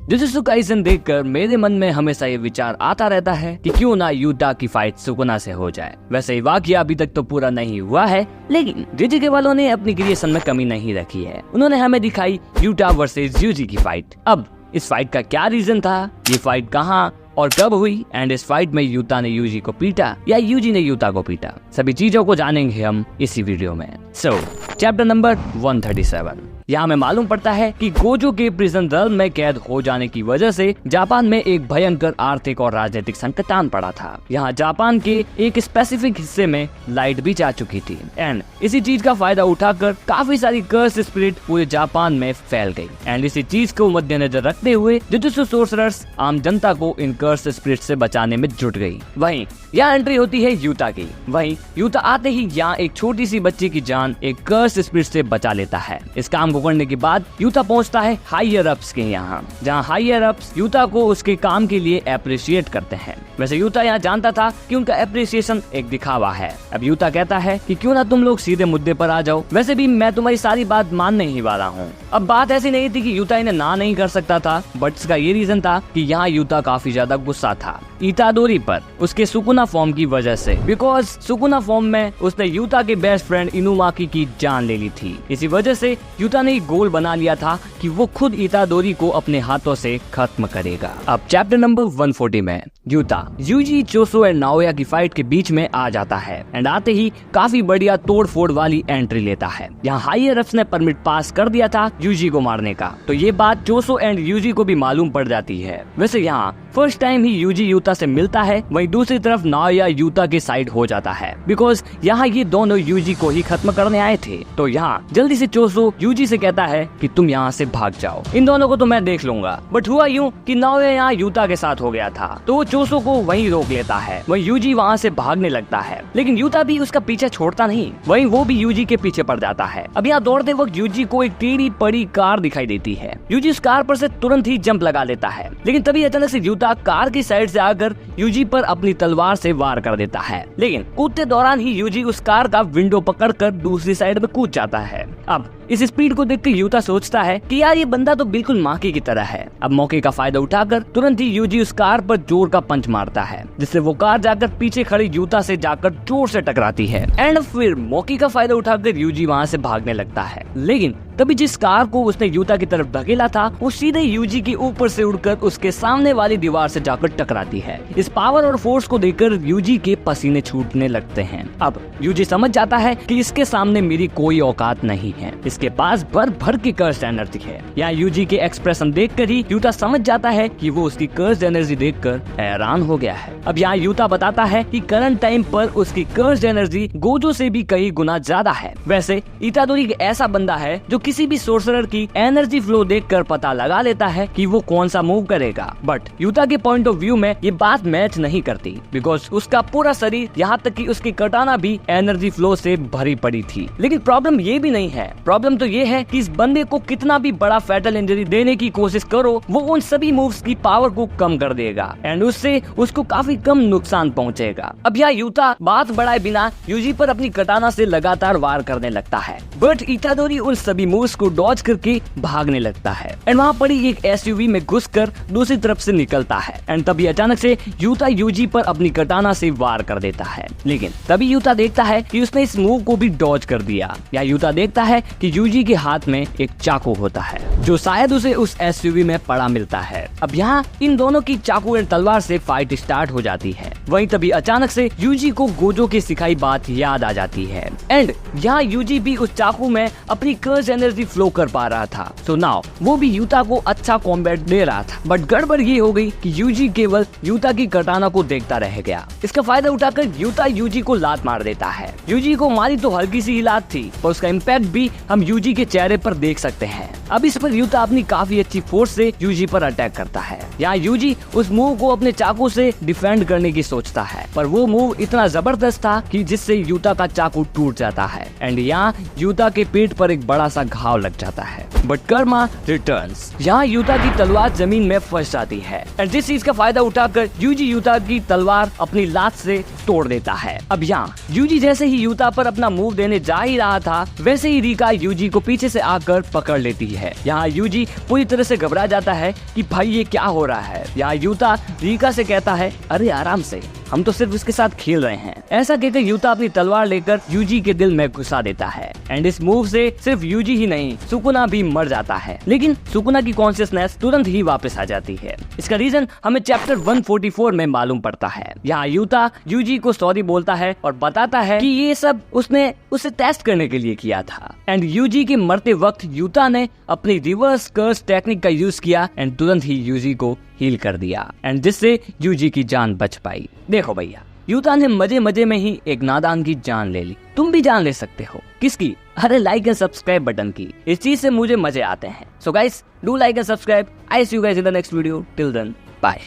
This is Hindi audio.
जुजुत्सु काइसेन देखकर मेरे मन में हमेशा ये विचार आता रहता है कि क्यों ना यूता की फाइट सुकुना से हो जाए। वैसे ये वाकया अभी तक तो पूरा नहीं हुआ है, लेकिन JJK वालों ने अपनी क्रिएशन में कमी नहीं रखी है। उन्होंने हमें दिखाई यूता वर्सेस यूजी की फाइट। अब इस फाइट का क्या रीजन था, ये फाइट कहाँ और कब हुई, एंड इस फाइट में यूता ने यूजी को पीटा या यूजी ने यूता को पीटा, सभी चीजों को जानेंगे हम इसी वीडियो में। Chapter number 137। यहाँ में मालूम पड़ता है कि गोजो के प्रिजन जेल में कैद हो जाने की वजह से जापान में एक भयंकर आर्थिक और राजनीतिक संकट आन पड़ा था। यहाँ जापान के एक स्पेसिफिक हिस्से में लाइट भी जा चुकी थी एंड इसी चीज का फायदा उठाकर काफी सारी कर्स स्पिरिट पूरे जापान में फैल गई। एंड इसी चीज को मद्देनजर रखते हुए जुजुत्सु सोर्सरर्स आम जनता को इन कर्स स्पिरिट से बचाने में जुट गई। वहीं यहाँ एंट्री होती है यूता की। वहीं यूता आते ही यहाँ एक छोटी सी बच्ची की जान एक कर्स स्पिरिट से बचा लेता है। इस काम को करने के बाद यूता पहुंचता है हायर अप्स के यहाँ, जहाँ हायर अप्स यूता को उसके काम के लिए अप्रिशिएट करते हैं। वैसे यूता यहाँ जानता था कि उनका अप्रिसिएशन एक दिखावा है। अब यूता कहता है कि क्यों ना तुम लोग सीधे मुद्दे पर आ जाओ, वैसे भी मैं तुम्हारी सारी बात मानने ही वाला हूँ। अब बात ऐसी नहीं थी कि यूता इन्हें ना नहीं कर सकता था, बट इसका ये रीजन था कि यहाँ यूता काफी ज्यादा गुस्सा था इतादोरी पर उसके सुकुना फॉर्म की वजह से, बिकॉज सुकुना फॉर्म में उसने यूता के बेस्ट फ्रेंड इनुमाकी की जान ले ली थी। इसी वजह से यूता ने गोल बना लिया था कि वो खुद इतादोरी को अपने हाथों से खत्म करेगा। अब चैप्टर नंबर 140 में यूता यूजी, चोसो एंड नाओया की फाइट के बीच में आ जाता है एंड आते ही काफी बढ़िया तोड़ फोड़ वाली एंट्री लेता है। यहाँ हायर अप्स ने परमिट पास कर दिया था यूजी को मारने का, तो ये बात चोसो एंड यूजी को भी मालूम पड़ जाती है। वैसे यहाँ फर्स्ट टाइम ही यूजी यूता से मिलता है, वहीं दूसरी तरफ नाओया यूता के साइड हो जाता है, बिकॉज यहाँ ये दोनों यूजी को ही खत्म करने आए थे। तो यहाँ जल्दी से चोसो यूजी से कहता है कि तुम यहाँ से भाग जाओ, इन दोनों को तो मैं देख लूंगा। बट हुआ यूं कि नाओया यहाँ यूता के साथ हो गया था, तो वो चोसो को वहीं रोक लेता है। वहीं यूजी वहाँ से भागने लगता है, लेकिन यूता भी उसका पीछे छोड़ता नहीं, वहीं वो भी यूजी के पीछे पड़ जाता है। अब यहाँ दौड़ते वक्त यूजी को एक टेढ़ी पड़ी कार दिखाई देती है। यूजी उस कार पर से तुरंत ही जंप लगा लेता है, लेकिन तभी अचानक से यूता कार की साइड से आकर यूजी पर अपनी तलवार से वार कर देता है, लेकिन कूदते दौरान ही यूजी उस कार का विंडो पकड़कर दूसरी साइड में कूद जाता है। अब इस स्पीड को देखकर यूता सोचता है कि यार ये बंदा तो बिल्कुल माकी की तरह है। अब मौके का फायदा उठाकर तुरंत ही यूजी उस कार पर जोर का पंच मारता है, जिससे वो कार जाकर पीछे खड़ी यूता से जाकर जोर से टकराती है एंड फिर मौके का फायदा उठाकर यूजी वहाँ से भागने लगता है। लेकिन तभी जिस कार को उसने यूता की तरफ धकेला था वो सीधे यूजी के ऊपर से उड़कर उसके सामने वाली दीवार से जाकर टकराती है। इस पावर और फोर्स को देखकर यूजी के पसीने छूटने लगते हैं। अब यूजी समझ जाता है कि इसके सामने मेरी कोई औकात नहीं है, इसके पास भर भर की कर्स्ड एनर्जी है। यहाँ यूजी के एक्सप्रेशन देखकर ही यूता समझ जाता है कि वो उसकी कर्स्ड एनर्जी देखकर हैरान हो गया है। अब यहाँ यूता बताता है कि करंट टाइम पर उसकी कर्स्ड एनर्जी गोजो से भी कई गुना ज्यादा है। वैसे इतादोरी एक ऐसा बंदा है जो किसी भी सोर्सरर की एनर्जी फ्लो देखकर पता लगा लेता है कि वो कौन सा मूव करेगा, बट यूता के पॉइंट ऑफ व्यू में ये बात मैच नहीं करती, बिकॉज उसका पूरा शरीर यहाँ तक कि उसकी कटाना भी एनर्जी फ्लो से भरी पड़ी थी। लेकिन प्रॉब्लम ये भी नहीं है, प्रॉब्लम तो ये है कि इस बंदे को कितना भी बड़ा फैटल इंजरी देने की कोशिश करो, वो उन सभी मूव्स की पावर को कम कर देगा एंड उससे उसको काफी कम नुकसान पहुंचेगा। अब यहाँ यूता बात बढ़ाए बिना यूजी पर अपनी कटाना से लगातार वार करने लगता है, बट इतादोरी उन सभी मूव्स को डॉज करके भागने लगता है एंड वहाँ पड़ी एक एसयूवी में घुसकर दूसरी तरफ से निकलता है एंड तभी अचानक से यूता यूजी पर अपनी कटाना से वार कर देता है। लेकिन तभी यूता देखता है कि उसने इस मूव को भी डॉज कर दिया। या यूता देखता है कि यूजी के हाथ में एक चाकू होता है जो शायद उसे उस एसयूवी में पड़ा मिलता है। अब यहाँ इन दोनों की चाकू एंड तलवार से फाइट स्टार्ट हो जाती है। वहीं तभी अचानक से यूजी को गोजो की सिखाई बात याद आ जाती है एंड यहाँ यूजी भी उस चाकू में अपनी कर्ज एनर्जी फ्लो कर पा रहा था। सो नाउ वो भी यूता को अच्छा कॉम्बैट दे रहा था, बट गड़बड़ ये हो गई कि यूजी केवल यूता की कटाना को देखता रह गया। इसका फायदा उठाकर यूता यूजी को लात मार देता है। यूजी को मारी तो हल्की सी ही लात थी, पर उसका इम्पैक्ट भी हम यूजी के चेहरे पर देख सकते हैं। अब इस पर यूता अपनी काफी अच्छी फोर्स से यूजी पर अटैक करता है। यहाँ यूजी उस मूव को अपने चाकू से डिफेंड करने की सोचता है, पर वो मूव इतना जबरदस्त था कि जिससे यूता का चाकू टूट जाता है एंड यहाँ यूता के पेट पर एक बड़ा सा घाव लग जाता है। But Karma returns. यहाँ यूता की तलवार जमीन में फंस जाती है एंड जिस चीज का फायदा उठाकर यूजी यूता की तलवार अपनी लात से तोड़ देता है। अब यहाँ यूजी जैसे ही यूता पर अपना मूव देने जा ही रहा था, वैसे ही रिका यूजी को पीछे से आकर पकड़ लेती है। यहाँ यूजी पूरी तरह से घबरा जाता है कि भाई ये क्या हो रहा है। यहाँ यूता रिका से कहता है, अरे आराम से, हम तो सिर्फ उसके साथ खेल रहे हैं। ऐसा कहकर यूता अपनी तलवार लेकर यूजी के दिल में घुसा देता है एंड इस मूव से सिर्फ यूजी ही नहीं, सुकुना भी मर जाता है। लेकिन सुकुना की कॉन्शियसनेस तुरंत ही वापस आ जाती है। इसका रीजन हमें चैप्टर 144 में मालूम पड़ता है। यहाँ यूता यूजी को सॉरी बोलता है और बताता है कि ये सब उसने उसे टेस्ट करने के लिए किया था एंड यूजी के मरते वक्त यूता ने अपनी रिवर्स कर्स टेक्निक का यूज किया एंड तुरंत ही यूजी को हील कर दिया एंड जिससे यूजी की जान बच पाई। देखो भैया, यूता ने मजे मजे में ही एक नादान की जान ले ली। तुम भी जान ले सकते हो। किसकी? अरे लाइक एंड सब्सक्राइब बटन की। इस चीज से मुझे मजे आते हैं। So guys, do like and subscribe. I see you guys in the next video. Till then, bye.